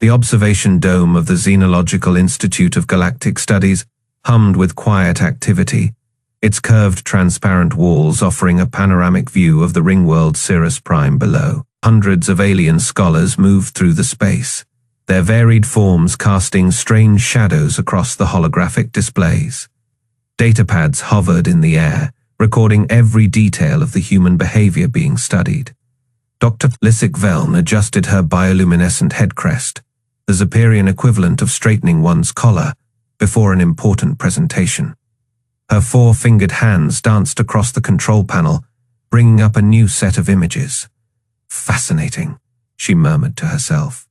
The observation dome of the Xenological Institute of Galactic Studies hummed with quiet activity, its curved transparent walls offering a panoramic view of the ringworld Cirrus Prime below. Hundreds of alien scholars moved through the space, their varied forms casting strange shadows across the holographic displays. Datapads hovered in the air, recording every detail of the human behavior being studied. Dr. Lissik Veln adjusted her bioluminescent head crest, the Zeperian equivalent of straightening one's collar, before an important presentation. Her four-fingered hands danced across the control panel, bringing up a new set of images. Fascinating, she murmured to herself,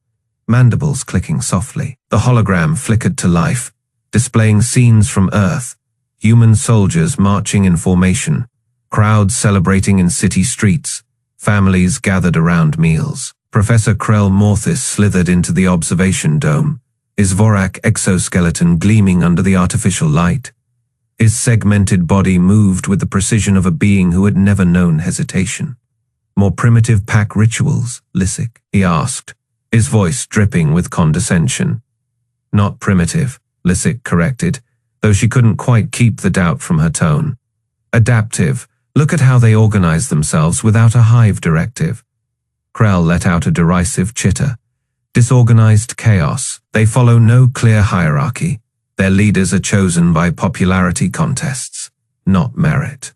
mandibles clicking softly. The hologram flickered to life, displaying scenes from Earth, human soldiers marching in formation, crowds celebrating in city streets, families gathered around meals. Professor Krell Morthis slithered into the observation dome, his Vorak exoskeleton gleaming under the artificial light. His segmented body moved with the precision of a being who had never known hesitation. More primitive pack rituals, Lissik? He asked, his voice dripping with condescension. Not primitive, Lissik corrected, though she couldn't quite keep the doubt from her tone. Adaptive, look at how they organize themselves without a hive directive. Krell let out a derisive chitter. Disorganized chaos, they follow no clear hierarchy. Their leaders are chosen by popularity contests, not merit.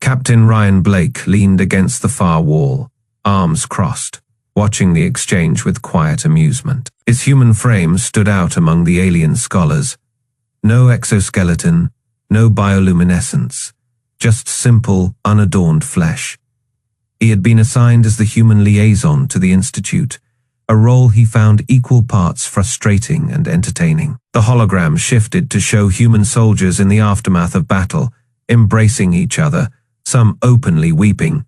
Captain Ryan Blake leaned against the far wall, arms crossed, watching the exchange with quiet amusement. His human frame stood out among the alien scholars. No exoskeleton, no bioluminescence, just simple, unadorned flesh. He had been assigned as the human liaison to the Institute, a role he found equal parts frustrating and entertaining. The hologram shifted to show human soldiers in the aftermath of battle, embracing each other, some openly weeping.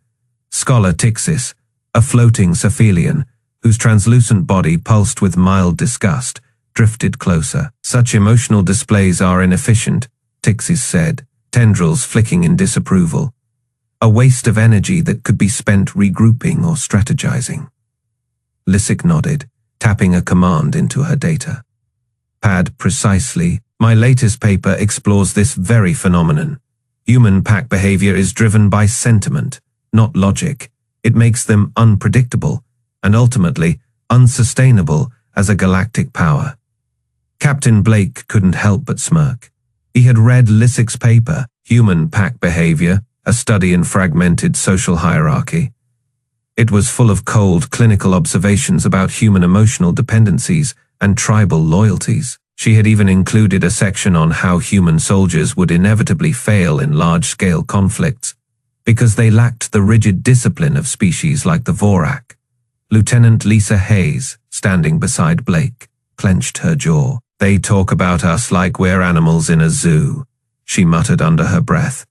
Scholar Tixis, a floating Cephalian, whose translucent body pulsed with mild disgust, drifted closer. Such emotional displays are inefficient, Tixis said, tendrils flicking in disapproval. A waste of energy that could be spent regrouping or strategizing. Lissik nodded, tapping a command into her data. Pad precisely. My latest paper explores this very phenomenon. Human pack behavior is driven by sentiment, not logic. It makes them unpredictable and ultimately unsustainable as a galactic power. Captain Blake couldn't help but smirk. He had read Lissik's paper, Human Pack Behavior, a study in fragmented social hierarchy. It was full of cold, clinical observations about human emotional dependencies and tribal loyalties. She had even included a section on how human soldiers would inevitably fail in large-scale conflicts because they lacked the rigid discipline of species like the Vorak. Lieutenant Lisa Hayes, standing beside Blake, clenched her jaw. They talk about us like we're animals in a zoo, she muttered under her breath.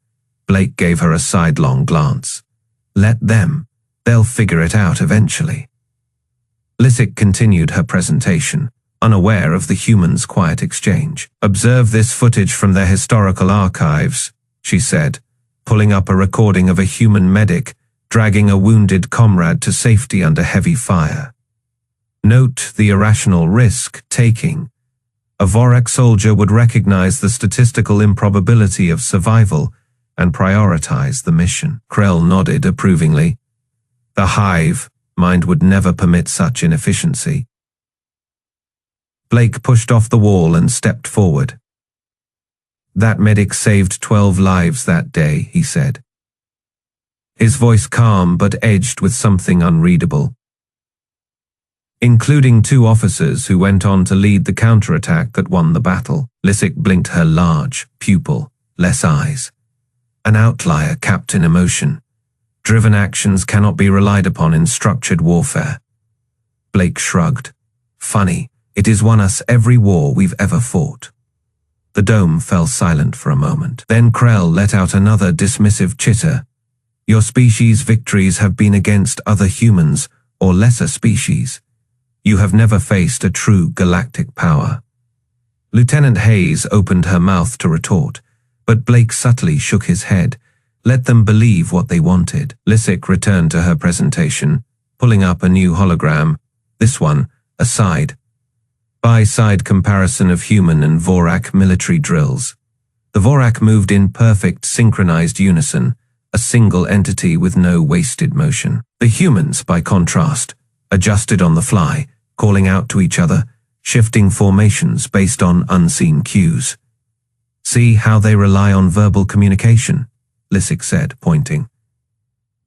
Blake gave her a sidelong glance. Let them. They'll figure it out eventually. Lissik continued her presentation, unaware of the humans' quiet exchange. Observe this footage from their historical archives, she said, pulling up a recording of a human medic dragging a wounded comrade to safety under heavy fire. Note the irrational risk-taking. A Vorak soldier would recognize the statistical improbability of survival and prioritize the mission. Krell nodded approvingly. The hive mind would never permit such inefficiency. Blake pushed off the wall and stepped forward. That medic saved 12 lives that day, he said. His voice calm but edged with something unreadable. Including 2 officers who went on to lead the counterattack that won the battle. Lissik blinked her large, pupil-less eyes. An outlier, Captain Emotion. Driven actions cannot be relied upon in structured warfare. Blake shrugged. Funny, it has won us every war we've ever fought. The dome fell silent for a moment. Then Krell let out another dismissive chitter. Your species' victories have been against other humans or lesser species. You have never faced a true galactic power. Lieutenant Hayes opened her mouth to retort, but Blake subtly shook his head. Let them believe what they wanted. Lissik returned to her presentation, pulling up a new hologram, this one a side-by-side comparison of human and Vorak military drills. The Vorak moved in perfect synchronized unison, a single entity with no wasted motion. The humans, by contrast, adjusted on the fly, calling out to each other, shifting formations based on unseen cues. See how they rely on verbal communication, Lysick said, pointing.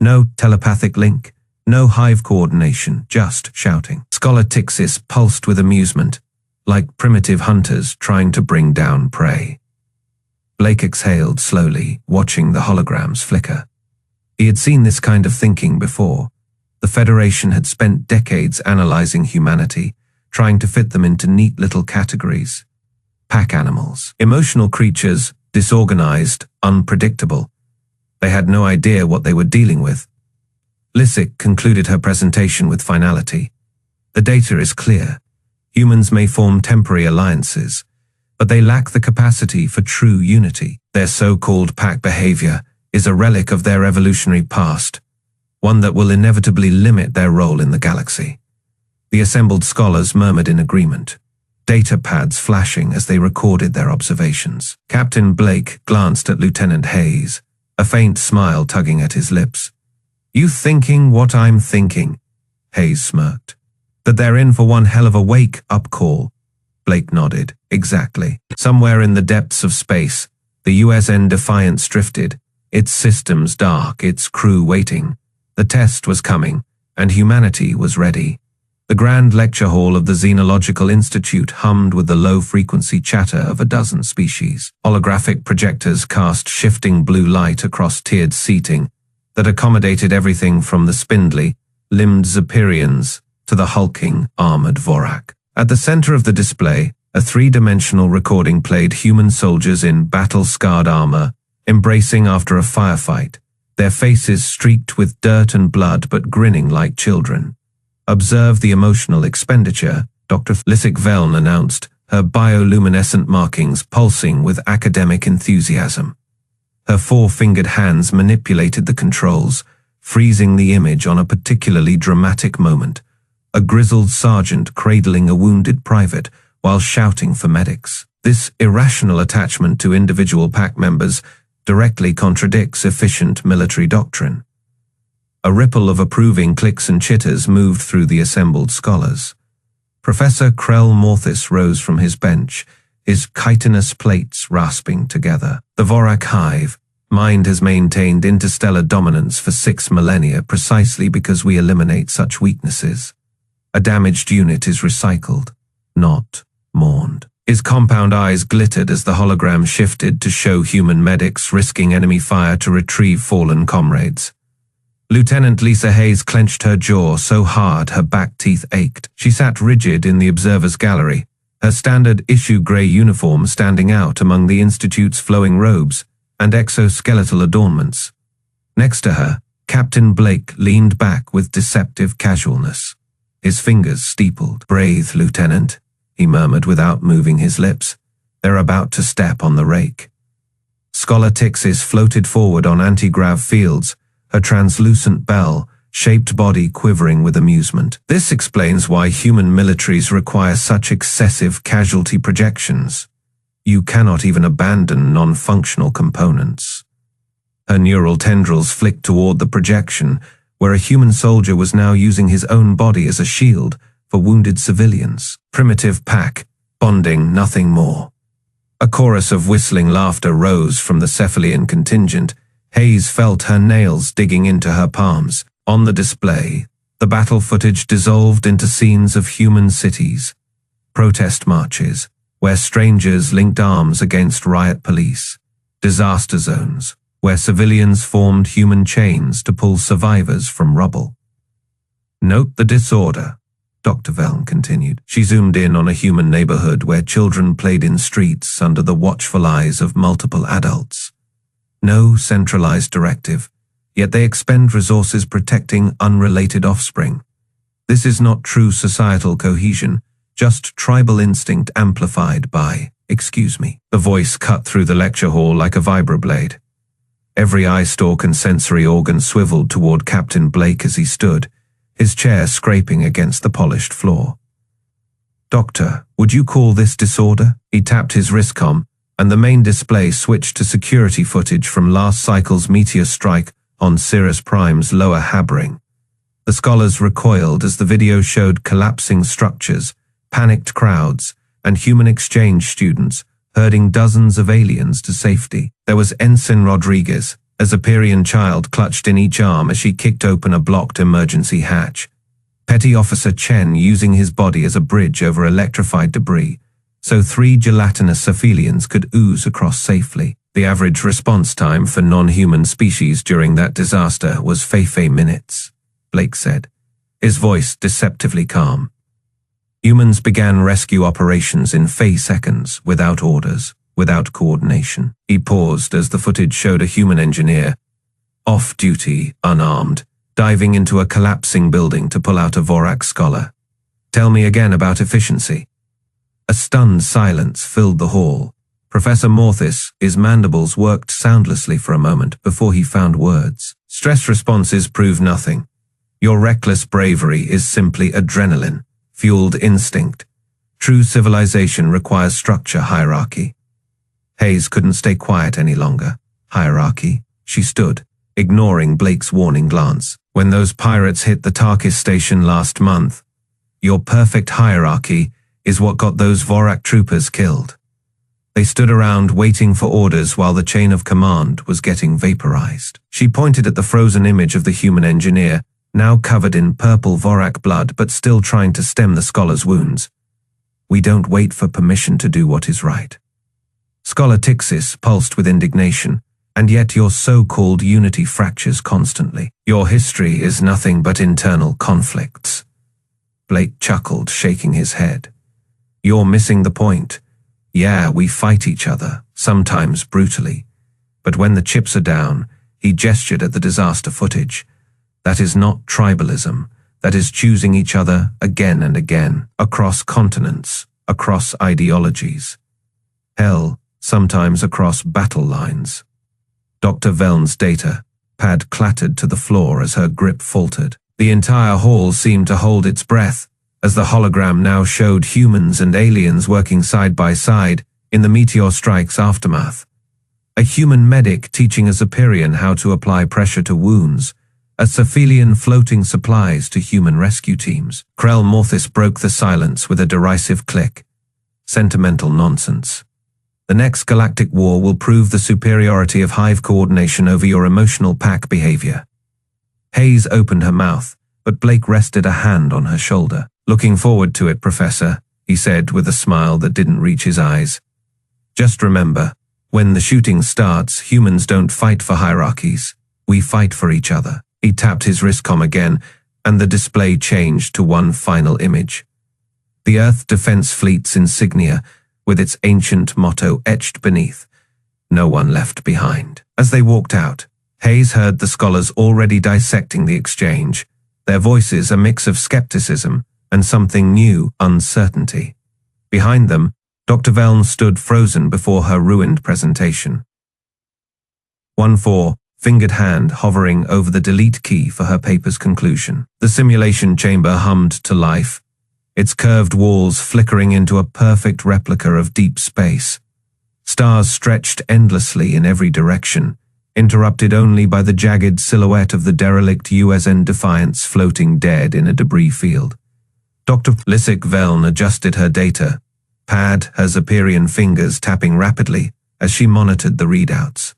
No telepathic link, no hive coordination, just shouting. Scholar Tixis pulsed with amusement, like primitive hunters trying to bring down prey. Blake exhaled slowly, watching the holograms flicker. He had seen this kind of thinking before. The Federation had spent decades analyzing humanity, trying to fit them into neat little categories. Pack animals, emotional creatures, disorganized, unpredictable. They had no idea what they were dealing with. Lysick concluded her presentation with finality. The data is clear. Humans may form temporary alliances, but they lack the capacity for true unity. Their so-called pack behavior is a relic of their evolutionary past, one that will inevitably limit their role in the galaxy. The assembled scholars murmured in agreement, data pads flashing as they recorded their observations. Captain Blake glanced at Lieutenant Hayes, a faint smile tugging at his lips. You thinking what I'm thinking? Hayes smirked. That they're in for one hell of a wake-up call. Blake nodded. Exactly. Somewhere in the depths of space, the USN Defiance drifted, its systems dark, its crew waiting. The test was coming, and humanity was ready. The grand lecture hall of the Xenological Institute hummed with the low-frequency chatter of a dozen species. Holographic projectors cast shifting blue light across tiered seating that accommodated everything from the spindly, limbed Zephyrians to the hulking, armored Vorak. At the center of the display, a three-dimensional recording played human soldiers in battle-scarred armor, embracing after a firefight, their faces streaked with dirt and blood but grinning like children. Observe the emotional expenditure, Dr. Lysick Veln announced, her bioluminescent markings pulsing with academic enthusiasm. Her four-fingered hands manipulated the controls, freezing the image on a particularly dramatic moment. A grizzled sergeant cradling a wounded private while shouting for medics. This irrational attachment to individual pack members directly contradicts efficient military doctrine. A ripple of approving clicks and chitters moved through the assembled scholars. Professor Krell Morthis rose from his bench, his chitinous plates rasping together. The Vorak hive mind has maintained interstellar dominance for 6 millennia precisely because we eliminate such weaknesses. A damaged unit is recycled, not mourned. His compound eyes glittered as the hologram shifted to show human medics risking enemy fire to retrieve fallen comrades. Lieutenant Lisa Hayes clenched her jaw so hard her back teeth ached. She sat rigid in the observer's gallery, her standard issue grey uniform standing out among the Institute's flowing robes and exoskeletal adornments. Next to her, Captain Blake leaned back with deceptive casualness. His fingers steepled. Breathe, Lieutenant, he murmured without moving his lips. They're about to step on the rake. Scholar Tixis floated forward on anti-grav fields, her translucent bell-shaped body quivering with amusement. This explains why human militaries require such excessive casualty projections. You cannot even abandon non-functional components. Her neural tendrils flicked toward the projection, where a human soldier was now using his own body as a shield for wounded civilians. Primitive pack, bonding, nothing more. A chorus of whistling laughter rose from the Cephalian contingent. Hayes felt her nails digging into her palms. On the display, the battle footage dissolved into scenes of human cities, protest marches, where strangers linked arms against riot police, disaster zones, where civilians formed human chains to pull survivors from rubble. Note the disorder, Dr. Veln continued. She zoomed in on a human neighborhood where children played in streets under the watchful eyes of multiple adults. No centralized directive, yet they expend resources protecting unrelated offspring. This is not true societal cohesion, just tribal instinct amplified by, excuse me. The voice cut through the lecture hall like a vibroblade. Every eye stalk and sensory organ swiveled toward Captain Blake as he stood, his chair scraping against the polished floor. Doctor, would you call this disorder? He tapped his wristcom, and the main display switched to security footage from last cycle's meteor strike on Sirius Prime's lower Habring. The scholars recoiled as the video showed collapsing structures, panicked crowds, and human exchange students herding dozens of aliens to safety. There was Ensign Rodriguez, a Zephyrian child clutched in each arm as she kicked open a blocked emergency hatch. Petty Officer Chen using his body as a bridge over electrified debris, so 3 gelatinous cephalians could ooze across safely. The average response time for non-human species during that disaster was Feifei minutes, Blake said, his voice deceptively calm. Humans began rescue operations in Fei seconds, without orders, without coordination. He paused as the footage showed a human engineer, off-duty, unarmed, diving into a collapsing building to pull out a Vorak scholar. Tell me again about efficiency. A stunned silence filled the hall. Professor Morthis, his mandibles worked soundlessly for a moment before he found words. Stress responses prove nothing. Your reckless bravery is simply adrenaline, fueled instinct. True civilization requires structure, hierarchy. Hayes couldn't stay quiet any longer. Hierarchy? She stood, ignoring Blake's warning glance. When those pirates hit the Tarkis station last month, your perfect hierarchy is what got those Vorak troopers killed. They stood around waiting for orders while the chain of command was getting vaporized. She pointed at the frozen image of the human engineer, now covered in purple Vorak blood but still trying to stem the scholar's wounds. We don't wait for permission to do what is right. Scholar Tixis pulsed with indignation, and yet your so-called unity fractures constantly. Your history is nothing but internal conflicts. Blake chuckled, shaking his head. You're missing the point. Yeah, we fight each other, sometimes brutally. But when the chips are down, he gestured at the disaster footage. That is not tribalism. That is choosing each other again and again, across continents, across ideologies. Hell, sometimes across battle lines. Dr. Veln's data pad clattered to the floor as her grip faltered. The entire hall seemed to hold its breath, as the hologram now showed humans and aliens working side by side in the meteor strike's aftermath. A human medic teaching a Zephyrian how to apply pressure to wounds, a cephalian floating supplies to human rescue teams. Krell Morthis broke the silence with a derisive click. Sentimental nonsense. The next galactic war will prove the superiority of hive coordination over your emotional pack behavior. Hayes opened her mouth, but Blake rested a hand on her shoulder. Looking forward to it, Professor, he said with a smile that didn't reach his eyes. Just remember, when the shooting starts, humans don't fight for hierarchies. We fight for each other. He tapped his wristcom again, and the display changed to one final image. The Earth Defense Fleet's insignia, with its ancient motto etched beneath, "No one left behind." As they walked out, Hayes heard the scholars already dissecting the exchange, their voices a mix of skepticism and something new, uncertainty. Behind them, Dr. Veln stood frozen before her ruined presentation. 1-4, fingered hand hovering over the delete key for her paper's conclusion. The simulation chamber hummed to life, its curved walls flickering into a perfect replica of deep space. Stars stretched endlessly in every direction, interrupted only by the jagged silhouette of the derelict USN Defiance floating dead in a debris field. Dr. Lissik Veln adjusted her data pad, her Zephyrian fingers tapping rapidly as she monitored the readouts.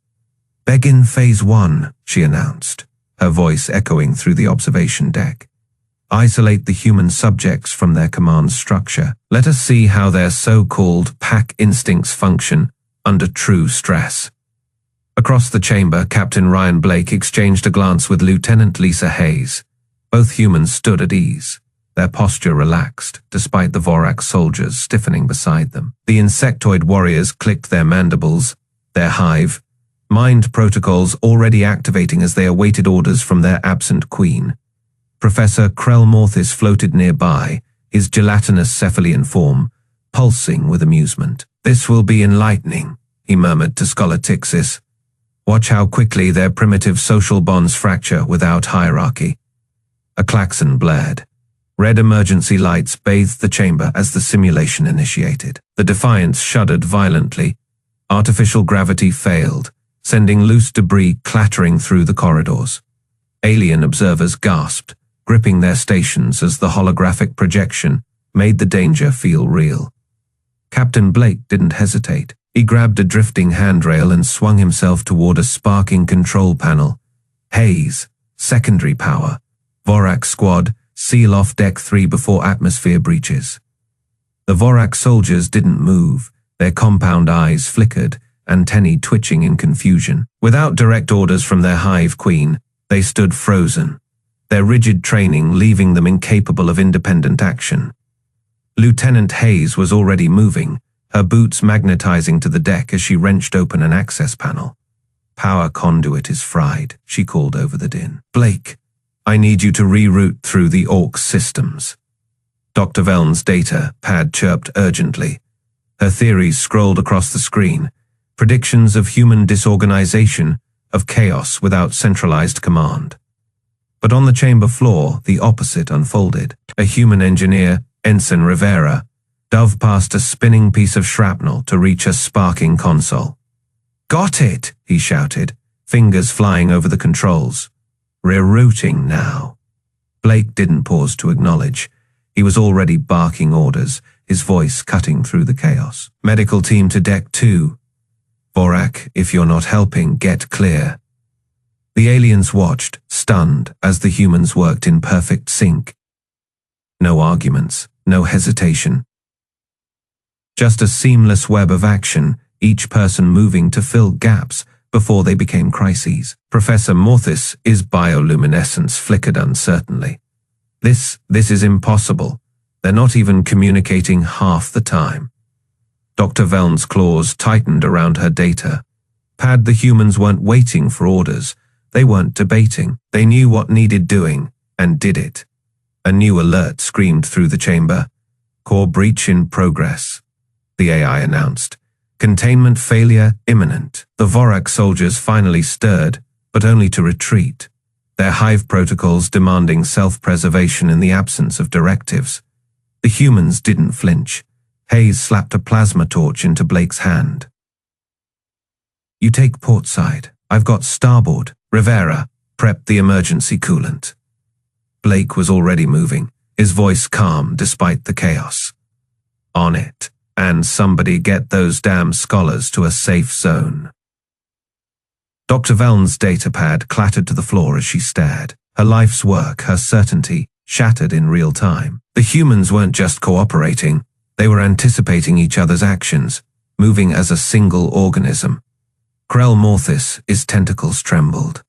"Begin Phase 1, she announced, her voice echoing through the observation deck. "Isolate the human subjects from their command structure. Let us see how their so-called pack instincts function under true stress." Across the chamber, Captain Ryan Blake exchanged a glance with Lieutenant Lisa Hayes. Both humans stood at ease, their posture relaxed, despite the Vorak soldiers stiffening beside them. The insectoid warriors clicked their mandibles, their hive mind protocols already activating as they awaited orders from their absent queen. Professor Krell Morthis floated nearby, his gelatinous cephalian form pulsing with amusement. "This will be enlightening," he murmured to Scholar Tixis. "Watch how quickly their primitive social bonds fracture without hierarchy." A klaxon blared. Red emergency lights bathed the chamber as the simulation initiated. The Defiance shuddered violently. Artificial gravity failed, sending loose debris clattering through the corridors. Alien observers gasped, gripping their stations as the holographic projection made the danger feel real. Captain Blake didn't hesitate. He grabbed a drifting handrail and swung himself toward a sparking control panel. Haze, secondary power. Vorak squad, seal off Deck 3 before atmosphere breaches. The Vorak soldiers didn't move. Their compound eyes flickered, antennae twitching in confusion. Without direct orders from their hive queen, they stood frozen, their rigid training leaving them incapable of independent action. Lieutenant Hayes was already moving, her boots magnetizing to the deck as she wrenched open an access panel. "Power conduit is fried," she called over the din. "Blake, I need you to reroute through the AUX systems." Dr. Veln's data pad chirped urgently. Her theories scrolled across the screen, predictions of human disorganization, of chaos without centralized command. But on the chamber floor, the opposite unfolded. A human engineer, Ensign Rivera, dove past a spinning piece of shrapnel to reach a sparking console. "Got it!" he shouted, fingers flying over the controls. "Rerouting now." Blake didn't pause to acknowledge. He was already barking orders, his voice cutting through the chaos. "Medical team to Deck 2. Vorak, if you're not helping, get clear." The aliens watched, stunned, as the humans worked in perfect sync. No arguments, no hesitation. Just a seamless web of action, each person moving to fill gaps before they became crises. Professor Morthis' bioluminescence flickered uncertainly. This is impossible. They're not even communicating half the time. Dr. Veln's claws tightened around her data. The humans weren't waiting for orders. They weren't debating. They knew what needed doing, and did it. A new alert screamed through the chamber. "Core breach in progress," the AI announced. "Containment failure imminent." The Vorak soldiers finally stirred, but only to retreat, their hive protocols demanding self-preservation in the absence of directives. The humans didn't flinch. Hayes slapped a plasma torch into Blake's hand. "You take port side. I've got starboard. Rivera, prep the emergency coolant." Blake was already moving, his voice calm despite the chaos. "On it. And somebody get those damn scholars to a safe zone." Dr. Veln's datapad clattered to the floor as she stared. Her life's work, her certainty, shattered in real time. The humans weren't just cooperating, they were anticipating each other's actions, moving as a single organism. Krell Morthis' tentacles trembled.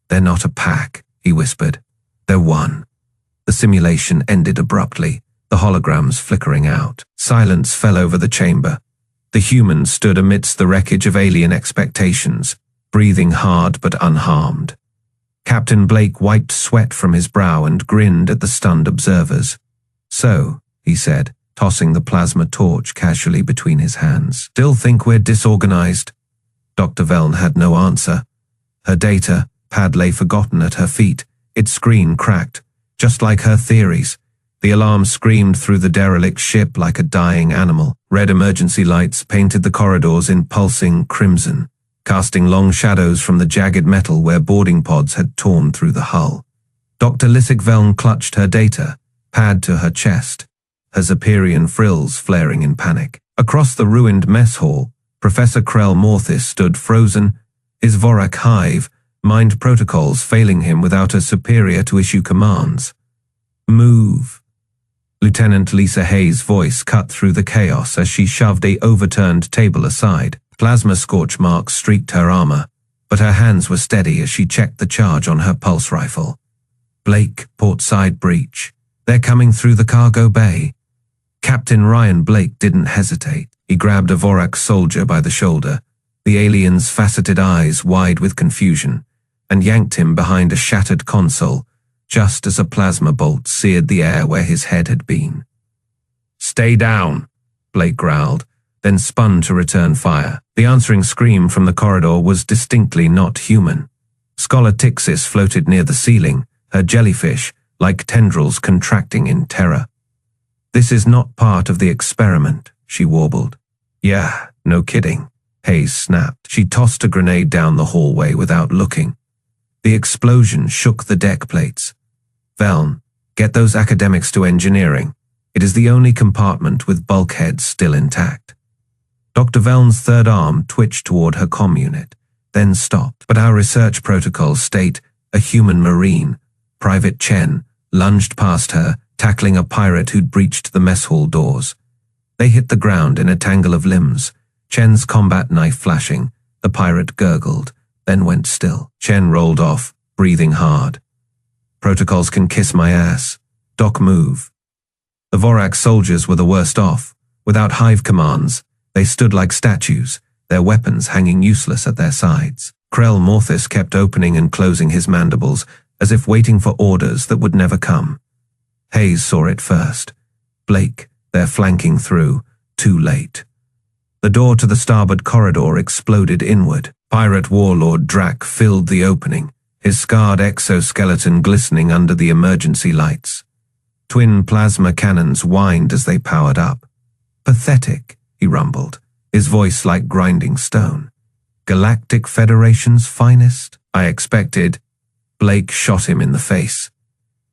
"They're not a pack," he whispered. "They're one." The simulation ended abruptly, the holograms flickering out. Silence fell over the chamber. The humans stood amidst the wreckage of alien expectations, breathing hard but unharmed. Captain Blake wiped sweat from his brow and grinned at the stunned observers. "So," he said, tossing the plasma torch casually between his hands. "Still think we're disorganized?" Dr. Veln had no answer. Her data pad lay forgotten at her feet, its screen cracked, just like her theories. The alarm screamed through the derelict ship like a dying animal. Red emergency lights painted the corridors in pulsing crimson, casting long shadows from the jagged metal where boarding pods had torn through the hull. Dr. Lissik Veln clutched her data pad to her chest, her Zephyrian frills flaring in panic. Across the ruined mess hall, Professor Krell Morthis stood frozen, his Vorak hive, mind protocols failing him without a superior to issue commands. "Move." Lieutenant Lisa Hayes' voice cut through the chaos as she shoved a overturned table aside. Plasma scorch marks streaked her armor, but her hands were steady as she checked the charge on her pulse rifle. "Blake, port side breach. They're coming through the cargo bay." Captain Ryan Blake didn't hesitate. He grabbed a Vorak soldier by the shoulder, the alien's faceted eyes wide with confusion, and yanked him behind a shattered console, just as a plasma bolt seared the air where his head had been. "Stay down," Blake growled, then spun to return fire. The answering scream from the corridor was distinctly not human. Scholar Tixis floated near the ceiling, her jellyfish, like tendrils contracting in terror. "This is not part of the experiment," she warbled. "Yeah, no kidding," Hayes snapped. She tossed a grenade down the hallway without looking. The explosion shook the deck plates. "Veln, get those academics to engineering. It is the only compartment with bulkheads still intact." Dr. Veln's third arm twitched toward her comm unit, then stopped. "But our research protocols state a human marine." Private Chen lunged past her, tackling a pirate who'd breached the mess hall doors. They hit the ground in a tangle of limbs, Chen's combat knife flashing. The pirate gurgled, then went still. Chen rolled off, breathing hard. "Protocols can kiss my ass. Doc, move." The Vorak soldiers were the worst off. Without hive commands, they stood like statues, their weapons hanging useless at their sides. Krell Morthis kept opening and closing his mandibles, as if waiting for orders that would never come. Hayes saw it first. Blake, they're flanking through, too late. The door to the starboard corridor exploded inward. Pirate warlord Drac filled the opening, his scarred exoskeleton glistening under the emergency lights. Twin plasma cannons whined as they powered up. "Pathetic," he rumbled, his voice like grinding stone. "Galactic Federation's finest? I expected." Blake shot him in the face.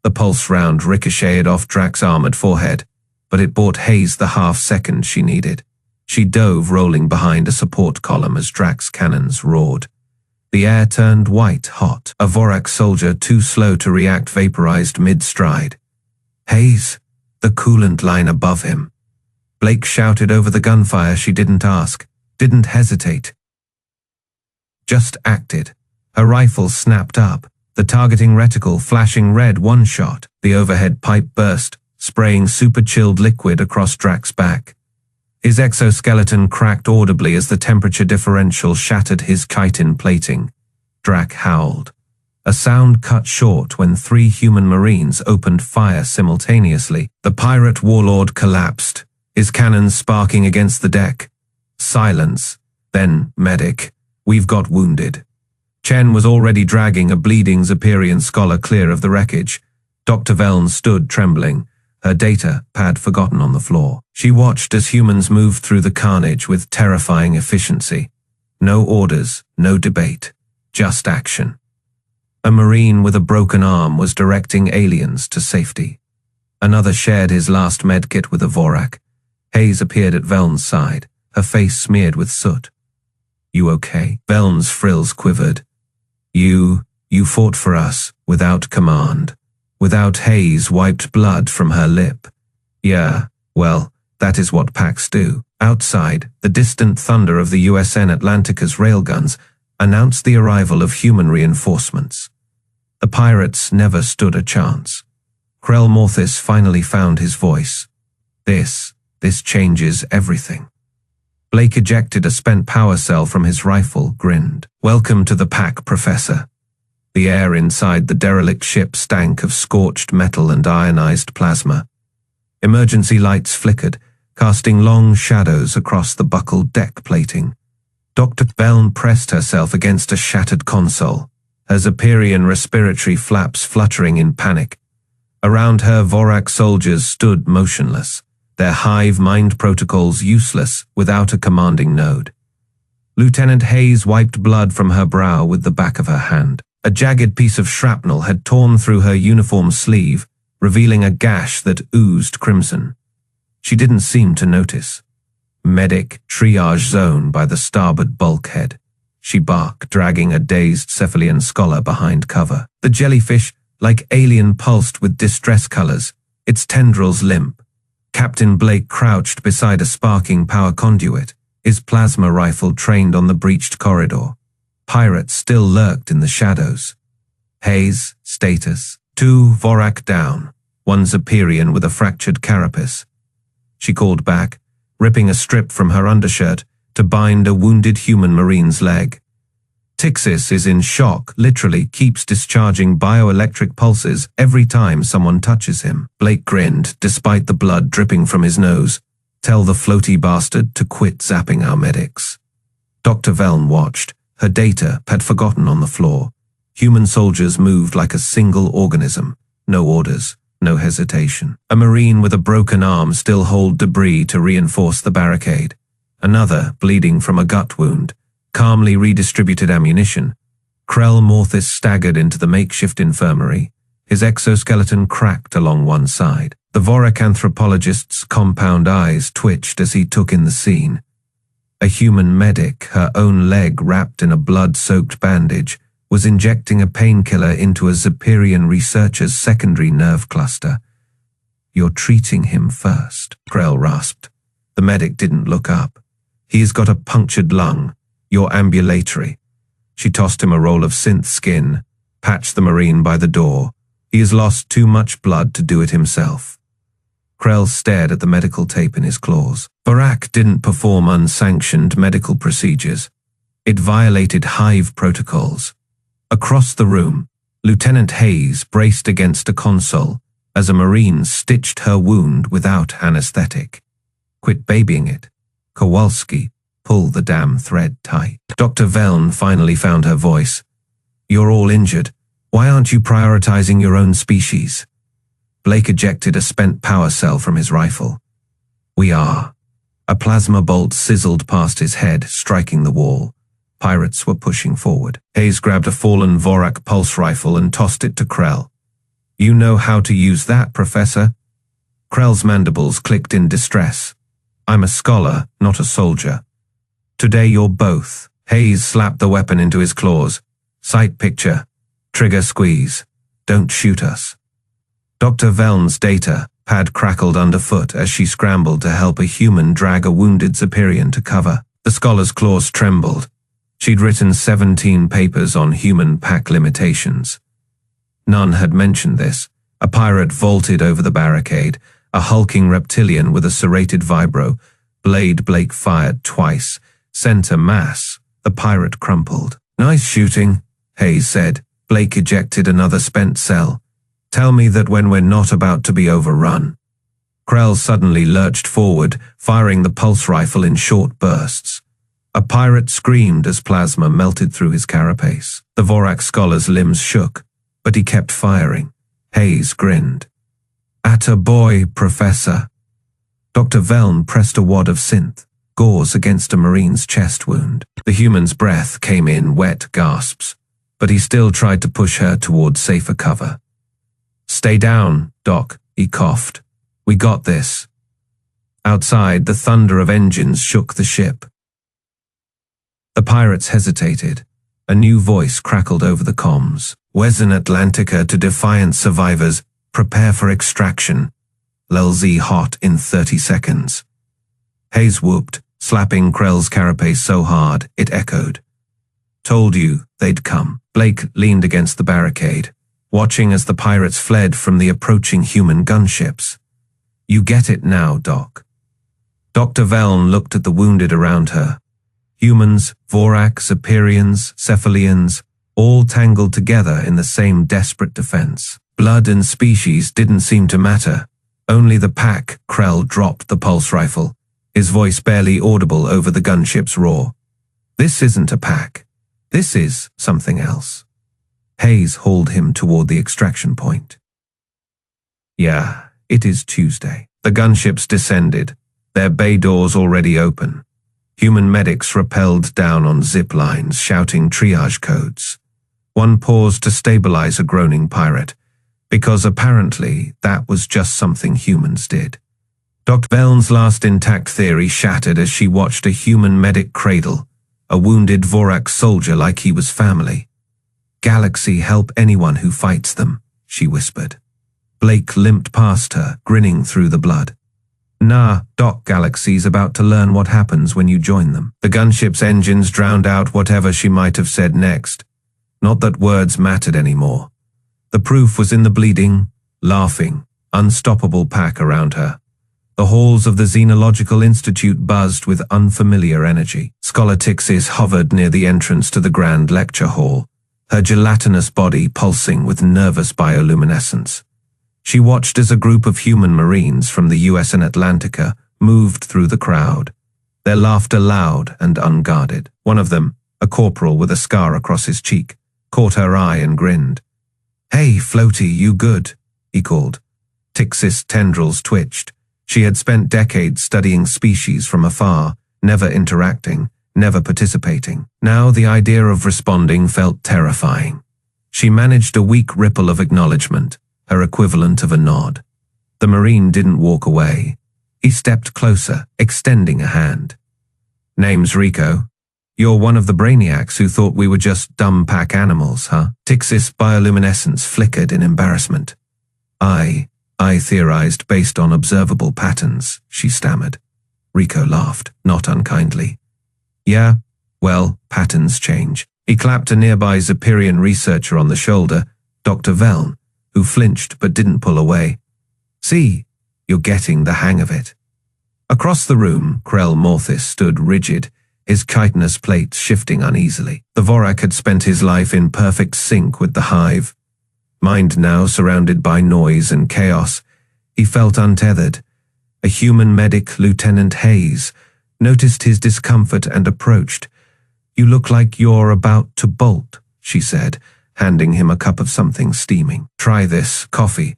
The pulse round ricocheted off Drac's armored forehead, but it bought Hayes the half-second she needed. She dove, rolling behind a support column as Drac's cannons roared. The air turned white-hot. A Vorak soldier too slow to react vaporized mid-stride. "Hayes!" The coolant line above him. Blake shouted over the gunfire. She didn't ask, didn't hesitate. Just acted. Her rifle snapped up, the targeting reticle flashing red one shot. The overhead pipe burst, spraying super-chilled liquid across Drac's back. His exoskeleton cracked audibly as the temperature differential shattered his chitin plating. Drac howled. A sound cut short when 3 human marines opened fire simultaneously. The pirate warlord collapsed, his cannons sparking against the deck. Silence. Then, "Medic, we've got wounded." Chen was already dragging a bleeding Zeperian scholar clear of the wreckage. Dr. Veln stood trembling, her data pad forgotten on the floor. She watched as humans moved through the carnage with terrifying efficiency. No orders, no debate, just action. A marine with a broken arm was directing aliens to safety. Another shared his last medkit with a Vorak. Hayes appeared at Veln's side, her face smeared with soot. "You okay?" Veln's frills quivered. You fought for us, without command." Without Hayes wiped blood from her lip. "Yeah, well, that is what packs do." Outside, the distant thunder of the USN Atlantica's railguns announced the arrival of human reinforcements. The pirates never stood a chance. Krell Morthis finally found his voice. This changes everything." Blake ejected a spent power cell from his rifle, grinned. "Welcome to the pack, Professor." The air inside the derelict ship stank of scorched metal and ionized plasma. Emergency lights flickered, casting long shadows across the buckled deck plating. Dr. Veln pressed herself against a shattered console, her Zeperian respiratory flaps fluttering in panic. Around her, Vorak soldiers stood motionless, their hive mind protocols useless without a commanding node. Lieutenant Hayes wiped blood from her brow with the back of her hand. A jagged piece of shrapnel had torn through her uniform sleeve, revealing a gash that oozed crimson. She didn't seem to notice. "Medic, triage zone by the starboard bulkhead," she barked, dragging a dazed Cephalian scholar behind cover. The jellyfish, like alien, pulsed with distress colors, its tendrils limp. Captain Blake crouched beside a sparking power conduit, his plasma rifle trained on the breached corridor. Pirates still lurked in the shadows. Hayes, status, 2 Vorak down, 1 Zeperian with a fractured carapace. She called back, ripping a strip from her undershirt to bind a wounded human marine's leg. Tixis is in shock, literally keeps discharging bioelectric pulses every time someone touches him. Blake grinned, despite the blood dripping from his nose. "Tell the floaty bastard to quit zapping our medics." Dr. Veln watched, her data pad forgotten on the floor. Human soldiers moved like a single organism, no orders, no hesitation. A Marine with a broken arm still hauled debris to reinforce the barricade. Another, bleeding from a gut wound, calmly redistributed ammunition. Krell Morthis staggered into the makeshift infirmary. His exoskeleton cracked along one side. The Vorak anthropologist's compound eyes twitched as he took in the scene. A human medic, her own leg wrapped in a blood-soaked bandage, was injecting a painkiller into a Zepyrian researcher's secondary nerve cluster. "You're treating him first," Krell rasped. The medic didn't look up. "He's got a punctured lung. You're ambulatory." She tossed him a roll of synth skin, patched the Marine by the door. "He has lost too much blood to do it himself." Krell stared at the medical tape in his claws. Vorak didn't perform unsanctioned medical procedures. It violated hive protocols. Across the room, Lieutenant Hayes braced against a console as a Marine stitched her wound without anesthetic. "Quit babying it. Kowalski, pull the damn thread tight." Dr. Veln finally found her voice. "You're all injured. Why aren't you prioritizing your own species?" Blake ejected a spent power cell from his rifle. "We are." A plasma bolt sizzled past his head, striking the wall. Pirates were pushing forward. Hayes grabbed a fallen Vorak pulse rifle and tossed it to Krell. "You know how to use that, Professor?" Krell's mandibles clicked in distress. "I'm a scholar, not a soldier." "Today you're both." Hayes slapped the weapon into his claws. "Sight picture. Trigger squeeze. Don't shoot us." Dr. Veln's data pad crackled underfoot as she scrambled to help a human drag a wounded Zepyrian to cover. The scholar's claws trembled. She'd written 17 papers on human pack limitations. None had mentioned this. A pirate vaulted over the barricade, a hulking reptilian with a serrated vibro. Blade Blake fired twice. Center mass. The pirate crumpled. "Nice shooting," Hayes said. Blake ejected another spent cell. "Tell me that when we're not about to be overrun." Krell suddenly lurched forward, firing the pulse rifle in short bursts. A pirate screamed as plasma melted through his carapace. The Vorak scholar's limbs shook, but he kept firing. Hayes grinned. "Atta boy, Professor." Dr. Veln pressed a wad of synth, gauze against a Marine's chest wound. The human's breath came in wet gasps, but he still tried to push her toward safer cover. "Stay down, Doc," he coughed. "We got this." Outside, the thunder of engines shook the ship. The pirates hesitated. A new voice crackled over the comms. "Wezen Atlantica to Defiant survivors, prepare for extraction. LZ hot in 30 seconds. Hayes whooped, slapping Krell's carapace so hard it echoed. "Told you they'd come." Blake leaned against the barricade, watching as the pirates fled from the approaching human gunships. "You get it now, Doc." Dr. Veln looked at the wounded around her. Humans, Vorak, Zepyrians, Cephalians, all tangled together in the same desperate defense. Blood and species didn't seem to matter. Only the pack. Krell dropped the pulse rifle, his voice barely audible over the gunship's roar. "This isn't a pack. This is something else." Hayes hauled him toward the extraction point. "Yeah, it is Tuesday." The gunships descended, their bay doors already open. Human medics rappelled down on zip lines, shouting triage codes. One paused to stabilize a groaning pirate, because apparently that was just something humans did. Dr. Veln's last intact theory shattered as she watched a human medic cradle a wounded Vorak soldier like he was family. "Galaxy help anyone who fights them," she whispered. Blake limped past her, grinning through the blood. "Nah, Doc, Galaxy's about to learn what happens when you join them." The gunship's engines drowned out whatever she might have said next. Not that words mattered anymore. The proof was in the bleeding, laughing, unstoppable pack around her. The halls of the Xenological Institute buzzed with unfamiliar energy. Scholar Tixis hovered near the entrance to the grand lecture hall, her gelatinous body pulsing with nervous bioluminescence. She watched as a group of human Marines from the US and Atlantica moved through the crowd, their laughter loud and unguarded. One of them, a corporal with a scar across his cheek, caught her eye and grinned. "Hey, Floaty, you good?" he called. Tixis' tendrils twitched. She had spent decades studying species from afar, never interacting, never participating. Now the idea of responding felt terrifying. She managed a weak ripple of acknowledgement, her equivalent of a nod. The Marine didn't walk away. He stepped closer, extending a hand. "Name's Rico. You're one of the brainiacs who thought we were just dumb pack animals, huh?" Tixis' bioluminescence flickered in embarrassment. I theorized based on observable patterns," she stammered. Rico laughed, not unkindly. "Yeah, well, patterns change." He clapped a nearby Zephyrian researcher on the shoulder, Dr. Veln, who flinched but didn't pull away. "See, you're getting the hang of it." Across the room, Krell Morthis stood rigid, his chitinous plates shifting uneasily. The Vorak had spent his life in perfect sync with the hive. Mind now surrounded by noise and chaos, he felt untethered. A human medic, Lieutenant Hayes, noticed his discomfort and approached. "You look like you're about to bolt," she said, handing him a cup of something steaming. "Try this, coffee.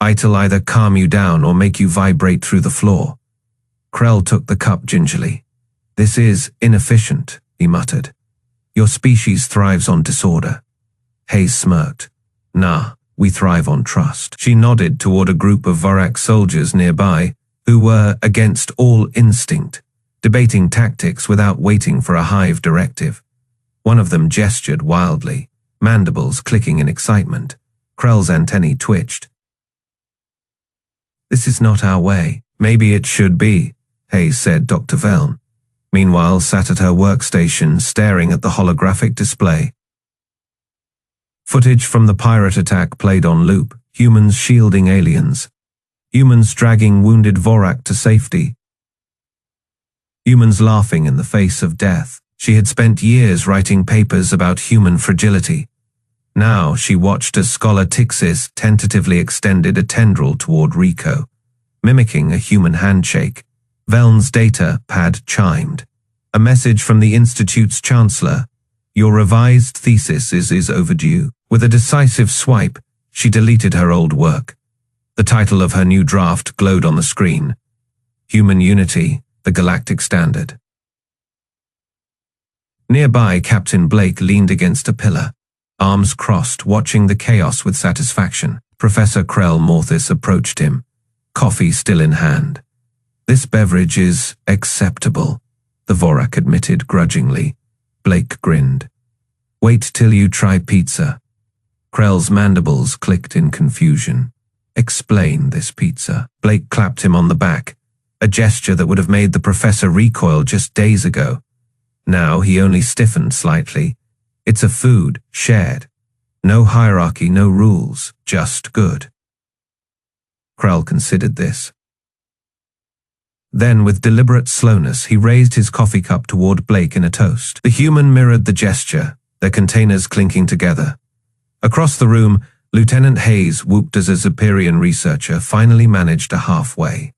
It'll either calm you down or make you vibrate through the floor." Krell took the cup gingerly. "This is inefficient," he muttered. "Your species thrives on disorder." Hayes smirked. "Nah, we thrive on trust." She nodded toward a group of Vorak soldiers nearby who were against all instinct, debating tactics without waiting for a hive directive. One of them gestured wildly, mandibles clicking in excitement. Krell's antennae twitched. "This is not our way." "Maybe it should be," Hayes said. Dr. Veln, meanwhile, sat at her workstation staring at the holographic display. Footage from the pirate attack played on loop, humans shielding aliens. Humans dragging wounded Vorak to safety. Humans laughing in the face of death. She had spent years writing papers about human fragility. Now she watched as Scholar Tixis tentatively extended a tendril toward Rico, mimicking a human handshake. Veln's data pad chimed. A message from the Institute's Chancellor. "Your revised thesis is overdue." With a decisive swipe, she deleted her old work. The title of her new draft glowed on the screen. Human Unity, the Galactic Standard. Nearby, Captain Blake leaned against a pillar, arms crossed, watching the chaos with satisfaction. Professor Krell Morthis approached him, coffee still in hand. "This beverage is acceptable," the Vorak admitted grudgingly. Blake grinned. "Wait till you try pizza." Krell's mandibles clicked in confusion. "Explain this pizza." Blake clapped him on the back, a gesture that would have made the professor recoil just days ago. Now he only stiffened slightly. "It's a food, shared. No hierarchy, no rules, just good." Krell considered this. Then, with deliberate slowness, he raised his coffee cup toward Blake in a toast. The human mirrored the gesture, their containers clinking together. Across the room, Lieutenant Hayes whooped as a Zephyrian researcher finally managed a halfway.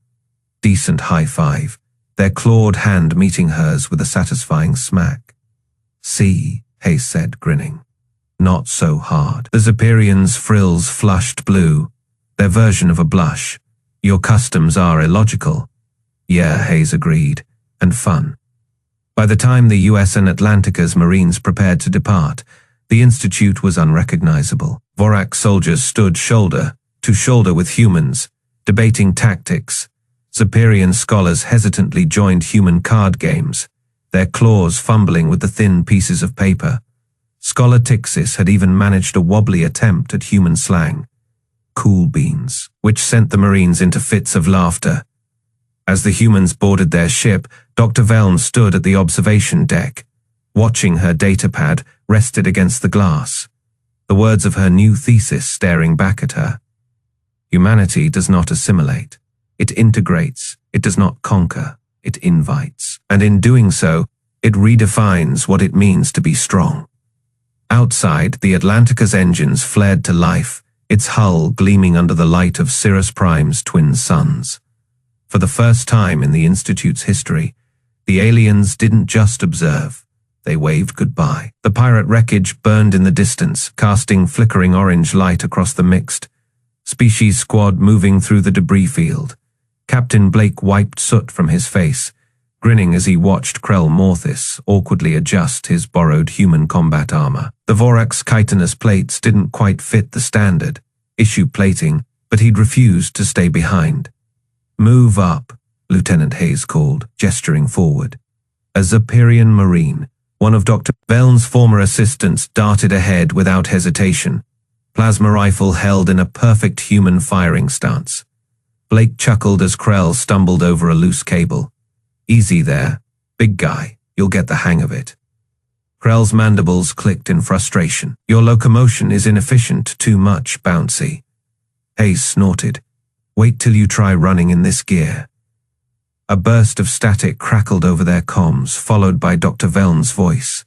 Decent high five, their clawed hand meeting hers with a satisfying smack. "See," Hayes said, grinning. "Not so hard." The Zephyrian's frills flushed blue, their version of a blush. "Your customs are illogical." "Yeah," Hayes agreed, "and fun." By the time the US and Atlantica's Marines prepared to depart, the Institute was unrecognizable. Vorak soldiers stood shoulder to shoulder with humans, debating tactics. Zephyrian scholars hesitantly joined human card games, their claws fumbling with the thin pieces of paper. Scholar Tixis had even managed a wobbly attempt at human slang, "cool beans," which sent the Marines into fits of laughter. As the humans boarded their ship, Dr. Veln stood at the observation deck, watching her datapad rested against the glass, the words of her new thesis staring back at her. Humanity does not assimilate. It integrates. It does not conquer. It invites. And in doing so, it redefines what it means to be strong. Outside, the Atlantica's engines flared to life, its hull gleaming under the light of Sirius Prime's twin suns. For the first time in the Institute's history, the aliens didn't just observe. They waved goodbye. The pirate wreckage burned in the distance, casting flickering orange light across the mixed, Species squad moving through the debris field. Captain Blake wiped soot from his face, grinning as he watched Krell Morthis awkwardly adjust his borrowed human combat armor. The Vorax chitinous plates didn't quite fit the standard issue plating, but he'd refused to stay behind. "Move up," Lieutenant Hayes called, gesturing forward. A Zeperian Marine, one of Dr. Veln's former assistants, darted ahead without hesitation, plasma rifle held in a perfect human firing stance. Blake chuckled as Krell stumbled over a loose cable. "Easy there, big guy, you'll get the hang of it." Krell's mandibles clicked in frustration. "Your locomotion is inefficient, too much bouncy." Hayes snorted. "Wait till you try running in this gear." A burst of static crackled over their comms, followed by Dr. Veln's voice.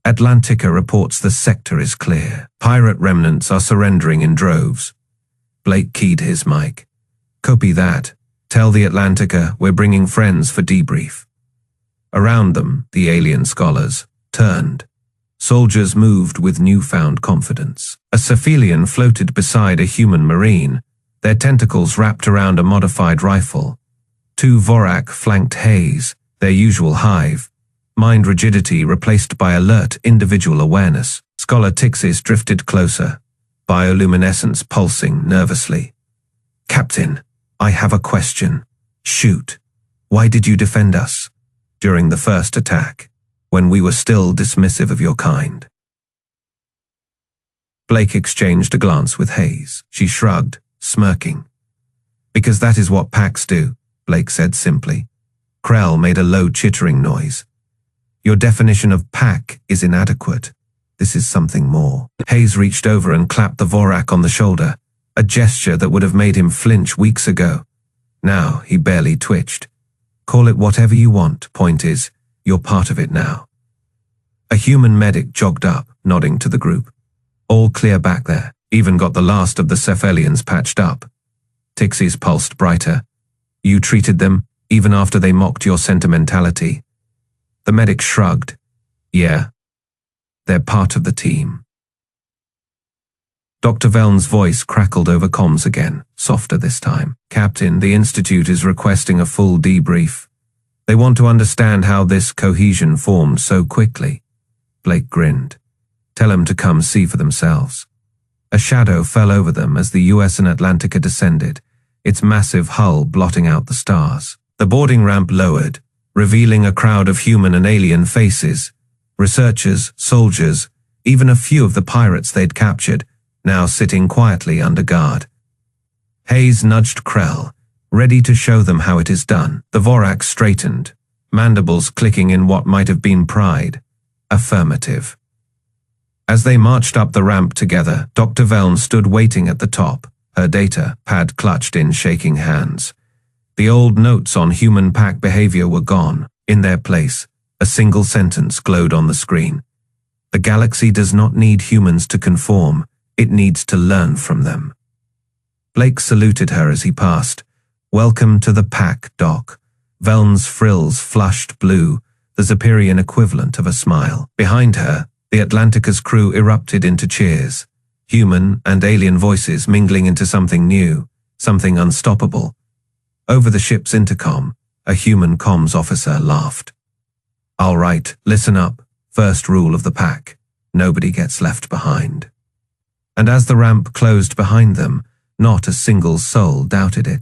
"Atlantica reports the sector is clear. Pirate remnants are surrendering in droves." Blake keyed his mic. "Copy that. Tell the Atlantica we're bringing friends for debrief." Around them, the alien scholars turned. Soldiers moved with newfound confidence. A Cephalian floated beside a human marine, their tentacles wrapped around a modified rifle. 2 Vorak flanked Hayes, their usual hive, mind rigidity replaced by alert individual awareness. Scholar Tixis drifted closer, bioluminescence pulsing nervously. "Captain, I have a question. Shoot. Why did you defend us during the first attack, when we were still dismissive of your kind?" Blake exchanged a glance with Hayes. She shrugged, smirking. "Because that is what packs do," Blake said simply. Krell made a low chittering noise. "Your definition of pack is inadequate. This is something more." Hayes reached over and clapped the Vorak on the shoulder, a gesture that would have made him flinch weeks ago. Now he barely twitched. "Call it whatever you want, point is, you're part of it now." A human medic jogged up, nodding to the group. "All clear back there. Even got the last of the Cephalians patched up." Tixis pulsed brighter. "You treated them, even after they mocked your sentimentality?" The medic shrugged. "Yeah. They're part of the team." Dr. Veln's voice crackled over comms again, softer this time. "Captain, the Institute is requesting a full debrief. They want to understand how this cohesion formed so quickly." Blake grinned. "Tell them to come see for themselves." A shadow fell over them as the US and Atlantica descended, its massive hull blotting out the stars. The boarding ramp lowered, revealing a crowd of human and alien faces. Researchers, soldiers, even a few of the pirates they'd captured, now sitting quietly under guard. Hayes nudged Krell, ready to show them how it is done. The Vorak straightened, mandibles clicking in what might have been pride. Affirmative. As they marched up the ramp together, Dr. Veln stood waiting at the top, her data pad clutched in shaking hands. The old notes on human pack behavior were gone. In their place, a single sentence glowed on the screen. "The galaxy does not need humans to conform. It needs to learn from them." Blake saluted her as he passed. "Welcome to the pack, Doc." Veln's frills flushed blue, the Zeperian equivalent of a smile. Behind her, the Atlantica's crew erupted into cheers, human and alien voices mingling into something new, something unstoppable. Over the ship's intercom, a human comms officer laughed. "All right, listen up. First rule of the pack. Nobody gets left behind." And as the ramp closed behind them, not a single soul doubted it.